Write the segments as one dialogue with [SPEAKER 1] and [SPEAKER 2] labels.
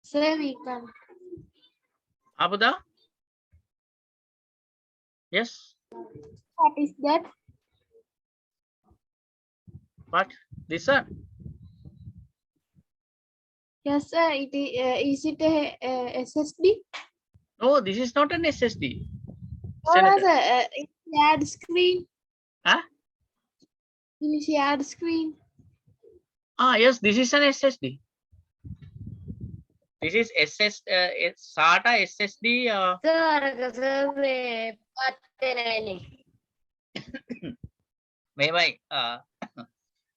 [SPEAKER 1] Sir, we can.
[SPEAKER 2] Abuda? Yes.
[SPEAKER 1] What is that?
[SPEAKER 2] What? This one?
[SPEAKER 1] Yes, sir. Is it a SSD?
[SPEAKER 2] No, this is not an SSD.
[SPEAKER 1] Or as
[SPEAKER 2] Senator.
[SPEAKER 1] a shared screen?
[SPEAKER 2] Huh?
[SPEAKER 1] In shared screen.
[SPEAKER 2] Ah, yes, this is an SSD. This is SATA SSD. මේමයි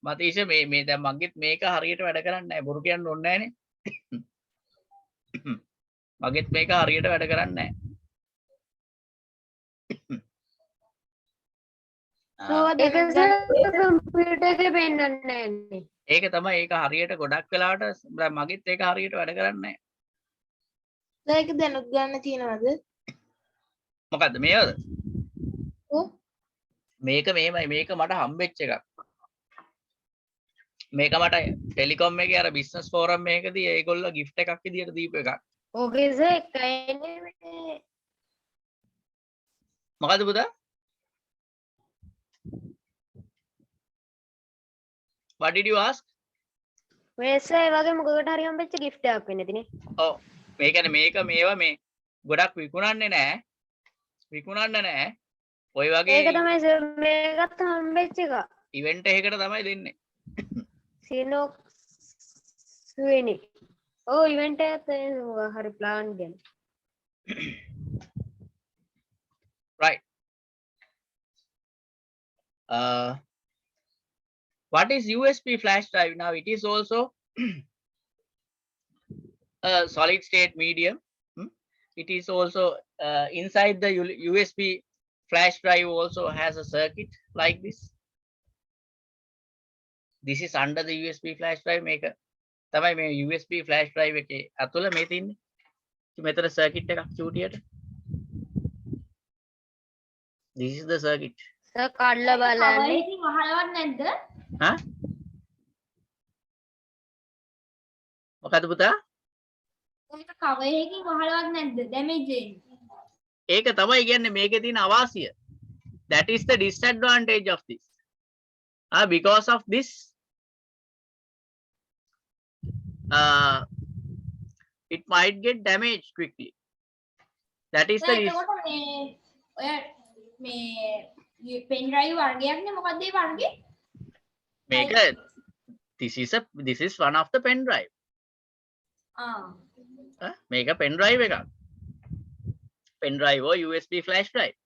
[SPEAKER 2] මතීෂ මේ දැන් මගෙත් මේක හරියට වැඩ කරන්නේ නැහැ බොරු කියන්න ඕනේ නැහනේ මගෙත් මේක හරියට වැඩ කරන්නේ
[SPEAKER 1] ඒක කම්පියුටර් එකේ පෙන්නන්නේ නැහැ.
[SPEAKER 2] ඒක තමයි ඒක හරියට ගොඩක් වෙලාවට මගෙත් ඒක හරියට වැඩ කරන්නේ නැහැ.
[SPEAKER 1] ඒක දැනුත් ගන්න තියනවද?
[SPEAKER 2] මොකද්ද මේවද?
[SPEAKER 1] ඔව්.
[SPEAKER 2] මේක මේමයි මේක මට හම්බෙච්ච එකක්. මේක මට ටෙලිකොම් එකේ අර බිස්නස් ෆෝරම් එකකදී ඒගොල්ලෝ gift එකක් විදියට දීපු එකක්.
[SPEAKER 1] ඕකේ සර් එකයිනේ.
[SPEAKER 2] මොකද්ද පුතා? What did you ask?
[SPEAKER 1] මේ සර් ඒ වගේ මොකකට හරි හම්බෙච්ච gift එකක් වෙන්න ඇතිනේ.
[SPEAKER 2] ඔව්. මේ කියන්නේ මේවා මේ ගොඩක් විකුණන්නේ නැහැ. ඔය වගේ
[SPEAKER 1] ඒක තමයි සර් මේකත් හම්බෙච්ච එක.
[SPEAKER 2] ඉවෙන්ට් එකකට තමයි දෙන්නේ.
[SPEAKER 1] සිනොක් සුවෙනි. ඔව් ඉවෙන්ට් එකත් හරි ප්ලාන් ගැන.
[SPEAKER 2] Right. What is USB flash drive? Now it is also a solid state medium. It is also inside the USB flash drive also has a circuit like this. This is under the USB flash drive maker. තමයි මේ USB flash drive එකේ අතුල මේ තින්නේ. මෙතන circuit එකක් චූටියට. This is the circuit.
[SPEAKER 1] Sir කඩලා බලන්න.
[SPEAKER 3] ඉතින් වහලවත් නැද්ද?
[SPEAKER 2] හා? මොකද පුතා?
[SPEAKER 3] ඒක කවර් එකකින් වහලවත් නැද්ද? ඩැමේජ් වෙන්නේ.
[SPEAKER 2] ඒක තමයි කියන්නේ මේකේ තියෙන අවාසිය. That is the disadvantage of this. Because of this it might get damaged quickly. That is the reason.
[SPEAKER 3] එතකොට මේ ඔය මේ පෙන් ඩ්‍රයිව් වර්ගයක් නේ මොකක්ද ඒ වර්ගේ?
[SPEAKER 2] මේක this is one of the pen drive. මේක pen drive එකක්. pen drive or USB flash drive.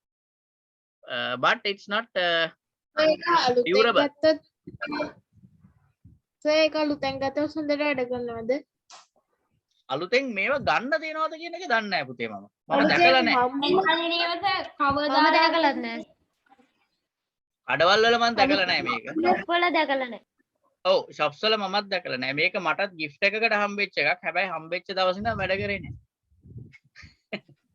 [SPEAKER 2] But it's not durable.
[SPEAKER 1] ඒක අලුතෙන් ගත්තොත් හොඳට වැඩ කරනවද?
[SPEAKER 2] අලුතෙන් මේවා ගන්න තියනවද කියන එක දන්නේ නැහැ පුතේ මම. මම දැකලා නැහැ.
[SPEAKER 3] එන්නේවද කවර්
[SPEAKER 1] මම දැකලත් නැහැ.
[SPEAKER 2] අඩවල් වල මම දැකලා නැහැ මේක.
[SPEAKER 1] ෂොප් වල දැකලා නැහැ.
[SPEAKER 2] ඔව් shops වල මමත් දැකලා නැහැ. මේක මටත් gift එකකට හම්බෙච්ච එකක්. හැබැයි හම්බෙච්ච දවසේ ඉඳන් වැඩ කරේ නැහැ.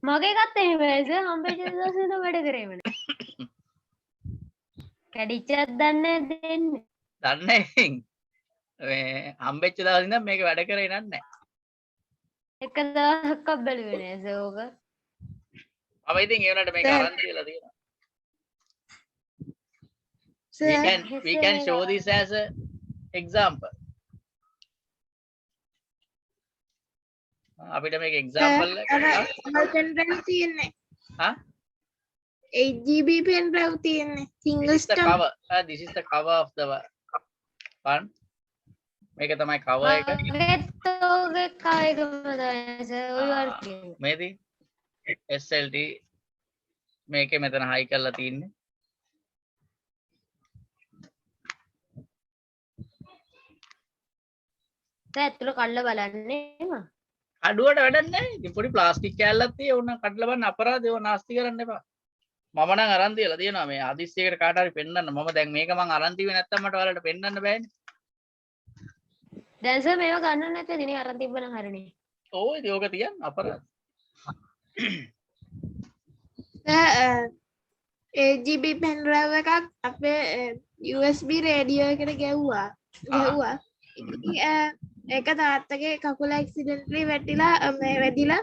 [SPEAKER 1] මගේ එකත් එහෙමයි සර් හම්බෙච්ච දවසේ ඉඳන් වැඩ කරේම නැහැ. කැඩිච්චක් දන්නේ දෙන්නේ.
[SPEAKER 2] දන්නේ මේ හම්බෙච්ච දවසේ ඉඳන් මේක වැඩ කරේ නැහැ.
[SPEAKER 1] එක දවසක් බැලුවේ නෑ සර් ඕක.
[SPEAKER 2] මම ඉතින් ඒ වුණාට මේක අරන් තියලා තියෙනවා. We can show this as a example. අපිට මේක example
[SPEAKER 1] pen drive තියෙන්නේ.
[SPEAKER 2] හා
[SPEAKER 1] 8GB pen drive තියෙන්නේ. single
[SPEAKER 2] this is the
[SPEAKER 1] stump.
[SPEAKER 2] cover. This is the cover of the one. මේක තමයි cover එක.
[SPEAKER 1] ඒකේ කායකම තමයි සර් ඔය වර්ගයේ.
[SPEAKER 2] මේදී SLT මේකේ මෙතන high කරලා තින්නේ.
[SPEAKER 1] සර් ඇතුළ කඩලා බලන්නේ මම.
[SPEAKER 2] අඩුවට වැඩක් නැහැ. ඉතින් පොඩි ප්ලාස්ටික් කෑල්ලක් තියෙයි ඕන කඩලා බලන්න අපරාධේ ඕන නාස්ති කරන්න එපා. මම නම් අරන් තියලා තියෙනවා මේ ආදිස්සියකට කාට හරි පෙන්නන්න. මම දැන් මේක මං අරන් තියුවේ නැත්තම් මට ඔයාලට පෙන්නන්න බෑනේ.
[SPEAKER 1] දැන් සර් මේව ගන්න නැත්නම් ඉතින් අරන් තිබ්බනම් හරිනේ.
[SPEAKER 2] ඕ ඉතින් ඕක තියන්න අපරාධ.
[SPEAKER 1] 8GB pen drive එකක් අපේ USB රේඩියෝ එකට ගැව්වා.
[SPEAKER 4] ඒක තාත්තගේ කකුල ඇක්සිඩන්ට්ලි වැටිලා වැදිලා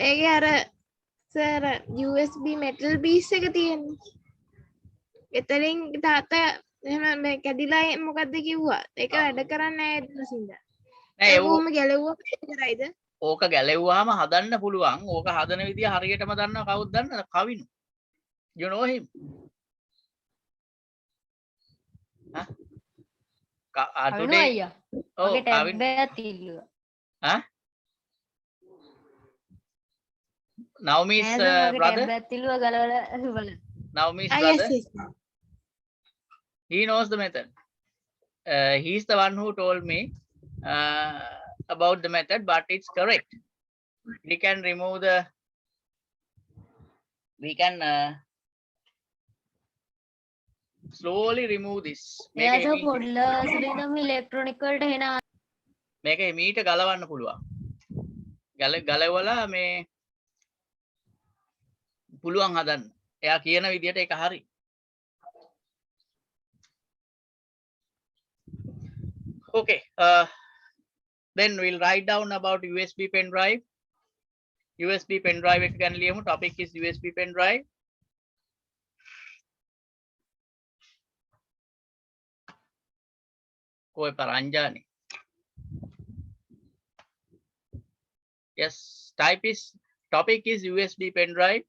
[SPEAKER 4] ඒකේ අර සර් USB metal piece එක තියෙන්නේ. එතනින් තාත්තා එහෙම මේ කැඩිලා මොකද්ද කිව්වා. ඒක වැඩ කරන්නේ නැහැ ඒ දවසින්දා.
[SPEAKER 2] නෑ
[SPEAKER 4] ඒක කොහොම ගැලවුවා කරයිද?
[SPEAKER 2] ඕක ගැලෙව්වාම හදන්න පුළුවන්. ඕක හදන විදිය හරියටම දන්නව කවුද දන්නවද? කවිනු. You know him?
[SPEAKER 1] කවිනු අයියා.
[SPEAKER 2] ඔව්
[SPEAKER 1] මගේ
[SPEAKER 2] කවිනු.
[SPEAKER 1] ටැබ් එකක් තියුවා.
[SPEAKER 2] Naomi's
[SPEAKER 1] මගේ
[SPEAKER 2] brother.
[SPEAKER 1] ටැබ් එකක් තියුවා ගලවලා බලන්න.
[SPEAKER 2] Naomi's
[SPEAKER 4] Ah,
[SPEAKER 2] brother.
[SPEAKER 4] yes, yes.
[SPEAKER 2] He knows the method. He's the one who told me about the method, but it's correct. We can remove the. We can slowly remove this.
[SPEAKER 1] එයාට පොඩ්ඩක් ඉලෙක්ට්‍රොනික වලට එන
[SPEAKER 2] මේක මීට ගලවන්න පුළුවන්. ගලවලා මේ පුළුවන් හදන්න. එයා කියන විදිහට ඒක හරි. Okay, then we'll write down about USB pen drive. USB pen drive එක ගැන ලියමු. Topic is USB pen drive. Koi paranjani. Yes, topic is USB pen drive.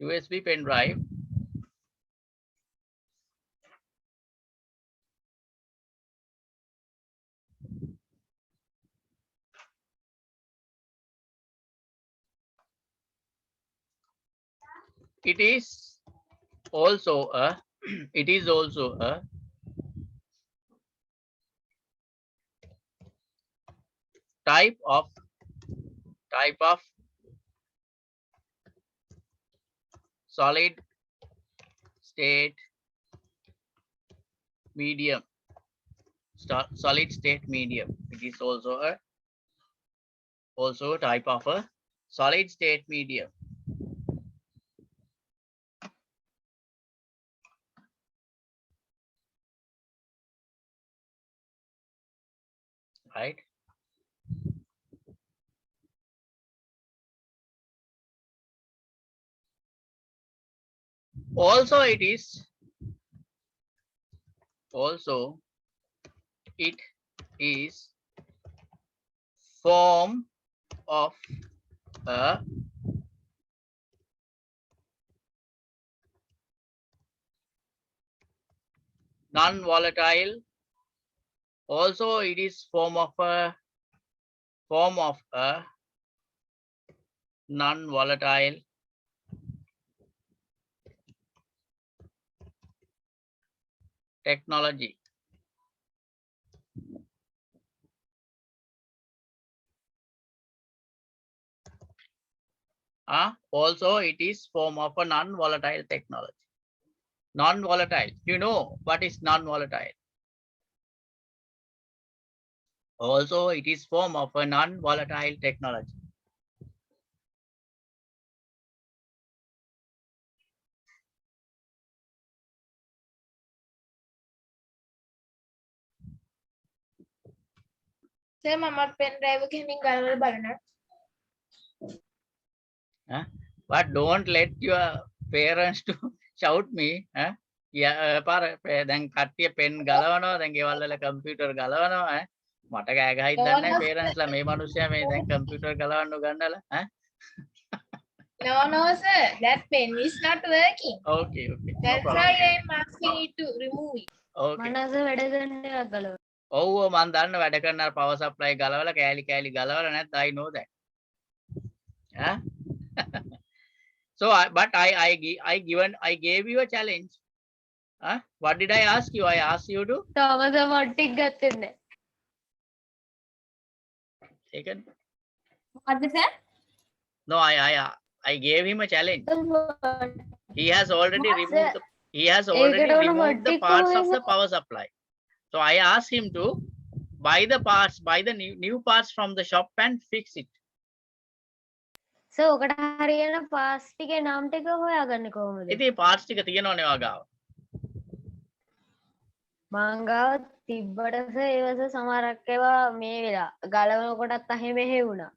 [SPEAKER 2] USB pen drive. It is also a type of solid state medium. Solid state medium. It is also a type of a solid state medium. Right. Also it is form of a non-volatile. Also it is form of a non-volatile technology. Also it is form of a non-volatile technology. Non-volatile. You know what is non-volatile? Also it is form of a non-volatile technology.
[SPEAKER 4] Sir මම පෙන් drive එකෙන් ගලවලා බලන්න.
[SPEAKER 2] But don't let your parents to shout me. පාර දැන් කට්ටිය පෙන් ගලවනවා දැන් ගෙවල් වල කම්පියුටර් ගලවනවා මට කෑ ගහයි දන්නේ parents ලා මේ මිනිස්සයා මේ දැන් computer ගලවන්න උගන්නලා
[SPEAKER 4] No, sir. That pen is not working.
[SPEAKER 2] Okay.
[SPEAKER 4] That's why I'm asking you to remove it.
[SPEAKER 2] Okay.
[SPEAKER 1] මනස වැඩ කරන්න ගලව.
[SPEAKER 2] ඔව් මම දන්න වැඩ කරන අර power supply ගලවලා කෑලි ගලවලා නැත්නම් I know that. So but I gave you a challenge. What did I ask you? I asked you to
[SPEAKER 1] තවද මොට්ටික් ගත්තේ
[SPEAKER 2] taken.
[SPEAKER 3] මොකද්ද sir?
[SPEAKER 2] No, I gave him a challenge. He has already removed the parts of the power supply. So I asked him to buy the new parts from the shop and fix it.
[SPEAKER 1] Sir ඔකට හරියන pass ටිකේ නම් ටික හොයාගන්නේ කොහොමද?
[SPEAKER 2] ඉතින් parts ටික තියෙනවනේ ඔයාගාව.
[SPEAKER 1] මං ගාව තිබ්බට සර් ඒවස සමහරක් ඒවා මේ වෙලා ගලවනකොටත් අහෙ මෙහෙ වුණා.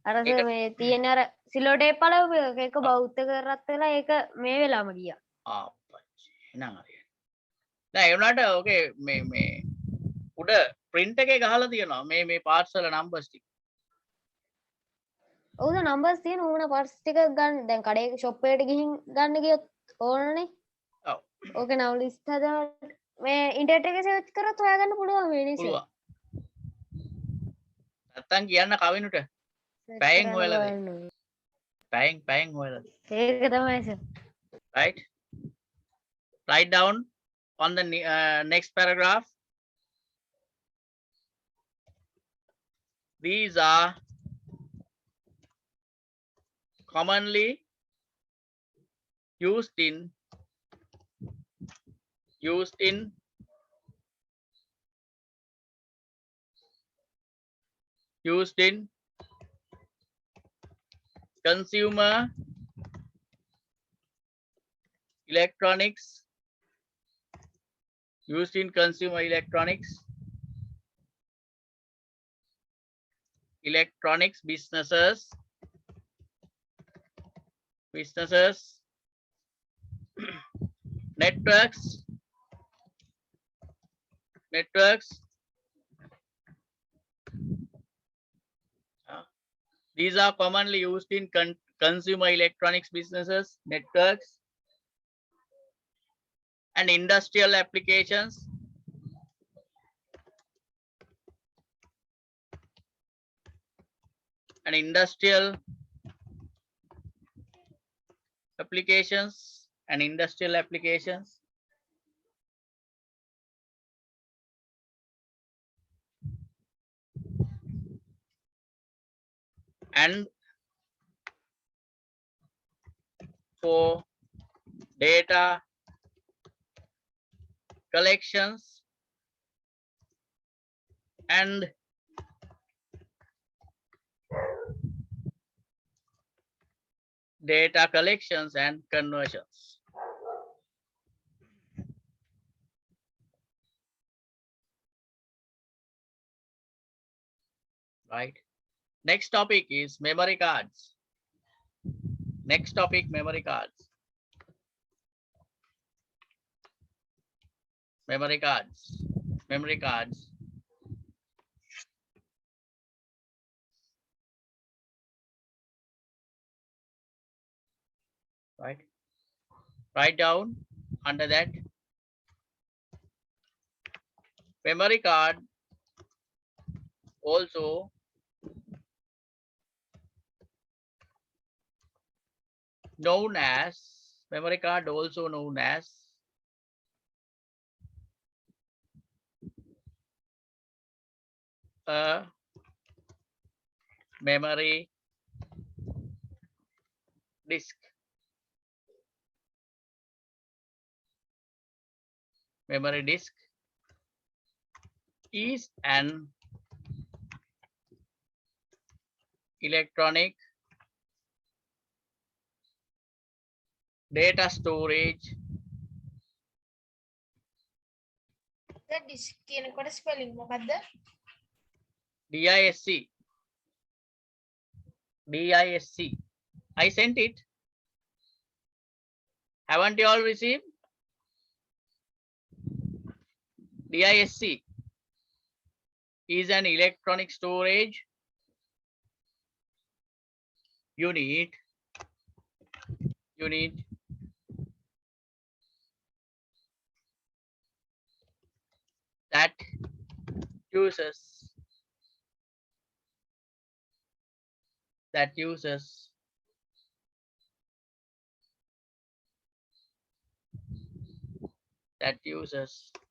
[SPEAKER 1] අර සර්
[SPEAKER 2] ඒක-
[SPEAKER 1] මේ තියෙන අර සිලෝ ටේප් පළවපු එක ඒක බෞද්ධ කරත් වෙලා ඒක මේ වෙලාම ගියා.
[SPEAKER 2] ආප්පච්චි. එහෙනම් හරියයි. දැන් ඒ වුණාට ඕකේ මේ උඩ print එකේ ගහලා තියෙනවා මේ parts වල numbers ටික.
[SPEAKER 1] ඔව්ද නම්බර්ස් තියෙන ඕන පර්ස් ටික ගන්න දැන් කඩේ ෂොප් එකට ගිහින් ගන්න ගියොත් ඕනනේ.
[SPEAKER 2] ඔව්.
[SPEAKER 1] ඕකේ නම් ලිස්ට් හදලා මේ ඉන්ටර්නෙට් එකේ සර්ච් කරත් හොයාගන්න පුළුවන් මේ නිසා.
[SPEAKER 2] පුළුවන්. නැත්තම් කියන්න කවිනුට පැයෙන් හොයලා දෙන්න. පැයෙන් හොයලා දෙන්න.
[SPEAKER 1] ඒක තමයි sir.
[SPEAKER 2] Right? Write down on the next paragraph. These are commonly used in consumer electronics businesses networks these are commonly used in consumer electronics businesses, networks, and industrial applications. And for data collections and conversions. Right. Next topic is memory cards. Next topic, memory cards. Memory cards. Right. Write down under that. Memory card also known as memory card also known as a memory disk. Memory disk is an electronic data storage
[SPEAKER 4] disc කියනකොට spelling මොකද්ද?
[SPEAKER 2] DISC. I sent it. Haven't you all received? DISC is an electronic storage unit that uses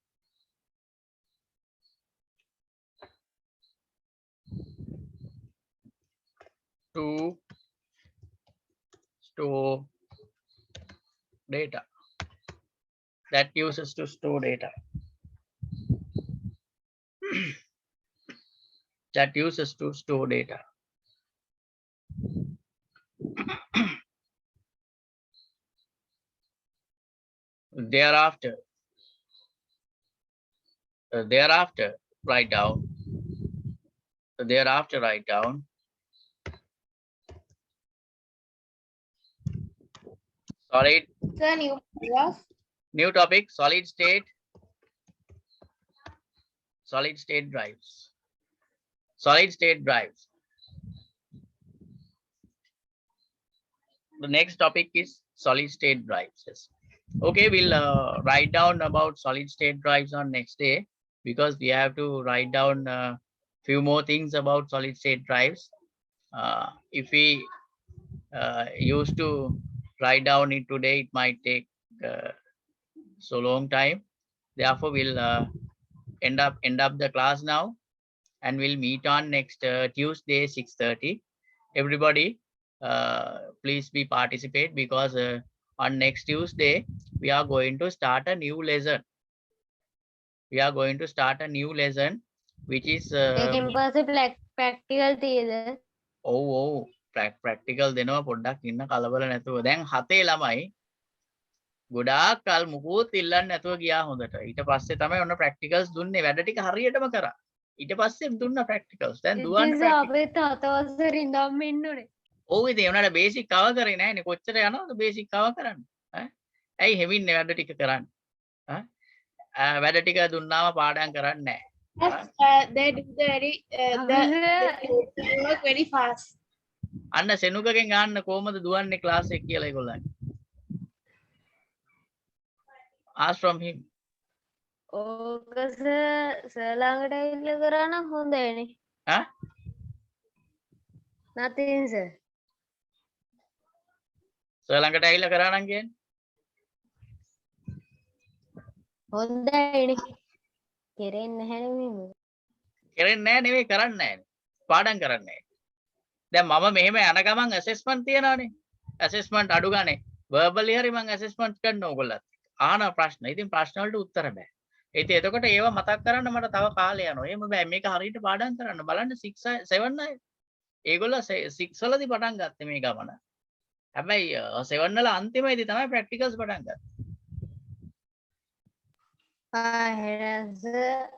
[SPEAKER 2] to store data. That uses to store data. That uses to store data. Thereafter, write down. Thereafter, write down. Solid.
[SPEAKER 4] Sir, new paragraph.
[SPEAKER 2] New topic. Solid state. Solid state drives. Solid state drives. The next topic is solid state drives. Yes. Okay, we'll write down about solid state drives on next day, because we have to write down few more things about solid state drives. If we used to write down it today, it might take so long time. Therefore, we'll end up the class now, and we'll meet on next Tuesday 6:30. Everybody, please be participate, because on next Tuesday we are going to start a new lesson. We are going to start a new lesson, which is
[SPEAKER 1] ඒකෙන් පස්සේ practical තියෙද?
[SPEAKER 2] ඔව් practical දෙනවා. පොඩ්ඩක් ඉන්න කලබල නැතුව. දැන් 7 ළමයි ගොඩාක් කල් මුකුත් ඉල්ලන්නේ නැතුව ගියා හොඳට. ඊට පස්සේ තමයි ඔන්න ප්‍රැක්ටිකල්ස් දුන්නේ. වැඩ ටික හරියටම කරා. ඊට පස්සේ දුන්න ප්‍රැක්ටිකල්ස්. දැන් දුවන්න
[SPEAKER 1] අපේ තාත්තවසර ඉඳන් ඉන්නනේ.
[SPEAKER 2] ඔව් ඉතින් උනාට බේසික් කවර් කරේ නැහැ නේ. කොච්චර යනවද බේසික් කවර් කරන්න? ඈ ඇයි හෙමින්නේ වැඩ ටික කරන්නේ? වැඩ ටික දුන්නාම පාඩම් කරන්නේ නැහැ.
[SPEAKER 4] Yes, they do the they work very fast.
[SPEAKER 2] අන්න සෙනුකගෙන් ගන්න කොහමද දුවන්නේ ක්ලාස් එක කියලා ඒගොල්ලන්. Ask from him.
[SPEAKER 1] ඕක සර් ළඟට ඇවිල්ලා කරා නම් හොඳයිනේ.
[SPEAKER 2] ඈ?
[SPEAKER 1] nothing sir.
[SPEAKER 2] සර් ළඟට ඇවිල්ලා කරා නම් කියන්නේ?
[SPEAKER 1] හොඳයිනේ. කෙරෙන්නේ නැහැ නෙමෙයි.
[SPEAKER 2] කරන්නේ නැහැ නෙවෙයි, කරන්නේ නැහැ. පාඩම් කරන්නේ නැහැ. දැන් මම මෙහෙම යන ගමන් ඇසෙස්මන්ට් තියනවානේ. ඇසෙස්මන්ට් අඩු ගානේ verbally හරි මම ඇසෙස්මන්ට් කරන්න ඕගොල්ලන්ට. ආන ප්‍රශ්න. ඉතින් ප්‍රශ්න වලට උත්තර බෑ. ඉතින් එතකොට ඒව මතක් කරන්න මට තව කාලය යනවා. එහෙම බෑ. මේක හරියට පාඩම් කරන්න. බලන්න 6 7 අය. ඒගොල්ලෝ 6 වලදී පටන් ගත්තේ මේ ගමන. හැබැයි 7 වල අන්තිමේදී තමයි ප්‍රැක්ටිකල්ස් පටන් ගත්තේ.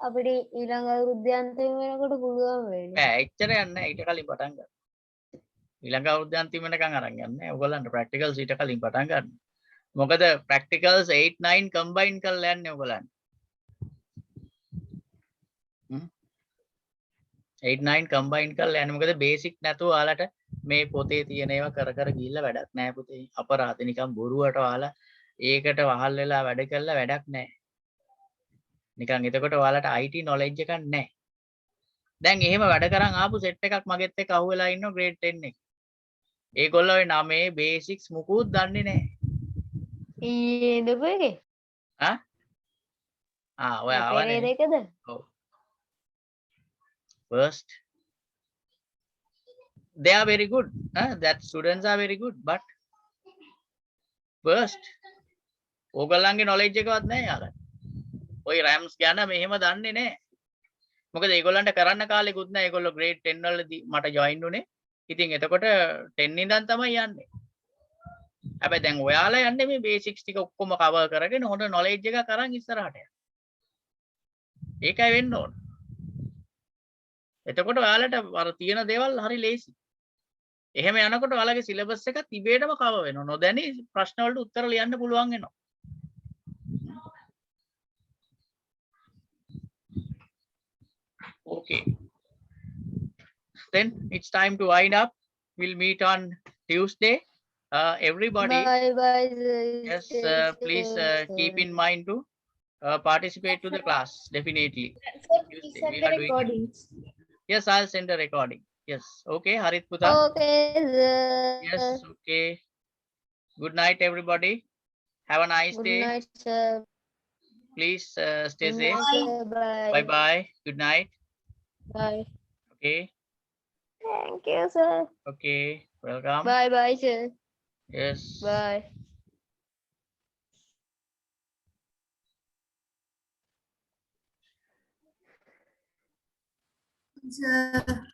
[SPEAKER 1] අපිට ඊළඟ අවුරුද්දේ අන්තිම වෙනකොට පුළුවන් වෙන්නේ.
[SPEAKER 2] බෑ එච්චර යන්නේ නැහැ. ඊට කලින් පටන් ගන්න. ඊළඟ අවුරුද්දේ අන්තිම වෙනකන් අරන් යන්නේ නැහැ. ඔයගොල්ලන්ට ප්‍රැක්ටිකල්ස් ඊට කලින් පටන් ගන්න. මොකද ප්‍රැක්ටිකල්ස් 8 9 කම්බයින් කරලා යන්නේ ඔයගොල්ලන්. 8 9 කම්බයින් කරලා යන්නේ. මොකද බේසික් නැතුව ඔයාලට මේ පොතේ තියෙන ඒවා කර කර ගිහිල්ලා වැඩක් නැහැ පුතේ. අපරාධ නිකන් බොරුවට ඔයාලා ඒකට වහල් වෙලා වැඩ කළා වැඩක් නැහැ. නිකන් එතකොට ඔයාලට IT knowledge එකක් නැහැ. දැන් එහෙම වැඩ කරන් ආපු සෙට් එකක් මගෙත් එක්ක අහුවෙලා ඉන්නවා grade 10 එකේ. ඒගොල්ලෝ ඔය 9 බේසික්ස් මුකුත් දන්නේ නැහැ.
[SPEAKER 1] ඊයේ ඉඳපු එකේ?
[SPEAKER 2] ඔය ආවනේ.
[SPEAKER 1] දෙකද?
[SPEAKER 2] ඔව්. First, they are very good. That students are very good, but first, ඕගොල්ලන්ගේ knowledge එකවත් නැහැ යාළුවා. ඔය රෑම්ස් ගැන මෙහෙම දන්නේ නැහැ. මොකද ඒගොල්ලන්ට කරන්න කාලෙකුත් නැහැ. ඒගොල්ලෝ grade 10 වලදී මට join උනේ. ඉතින් එතකොට 10 ඉඳන් තමයි යන්නේ. හැබැයි දැන් ඔයාලා යන්නේ මේ basics ටික ඔක්කොම cover කරගෙන හොඳ knowledge එකක් අරන් ඉස්සරහට යන්න. ඒකයි වෙන්න ඕන. එතකොට ඔයාලට අර තියෙන දේවල් හරි ලේසි. එහෙම යනකොට ඔයාලගේ syllabus එක තිබේටම cover වෙනවා. නොදැනි ප්‍රශ්න වලට උත්තර ලියන්න පුළුවන් වෙනවා. Okay. Then it's time to wind up. We'll meet on Tuesday. Everybody,
[SPEAKER 1] Bye bye.
[SPEAKER 2] yes, please keep in mind to participate to the class. Definitely.
[SPEAKER 4] Sir, please
[SPEAKER 2] Tuesday,
[SPEAKER 4] send
[SPEAKER 2] we
[SPEAKER 4] the
[SPEAKER 2] are doing it.
[SPEAKER 4] recordings.
[SPEAKER 2] Yes, I'll send a recording. Yes. Okay, Harit Puta.
[SPEAKER 1] Okay sir.
[SPEAKER 2] Yes. Okay. Good night, everybody. Have a nice
[SPEAKER 1] Good
[SPEAKER 2] day.
[SPEAKER 1] night sir.
[SPEAKER 2] Please stay
[SPEAKER 1] Good
[SPEAKER 2] safe.
[SPEAKER 1] night, sir. Bye.
[SPEAKER 2] Bye bye. Good night.
[SPEAKER 1] Bye.
[SPEAKER 2] Okay.
[SPEAKER 1] Thank you sir.
[SPEAKER 2] Okay. Welcome.
[SPEAKER 1] Bye bye sir.
[SPEAKER 2] Yes.
[SPEAKER 1] Bye.
[SPEAKER 3] Sir.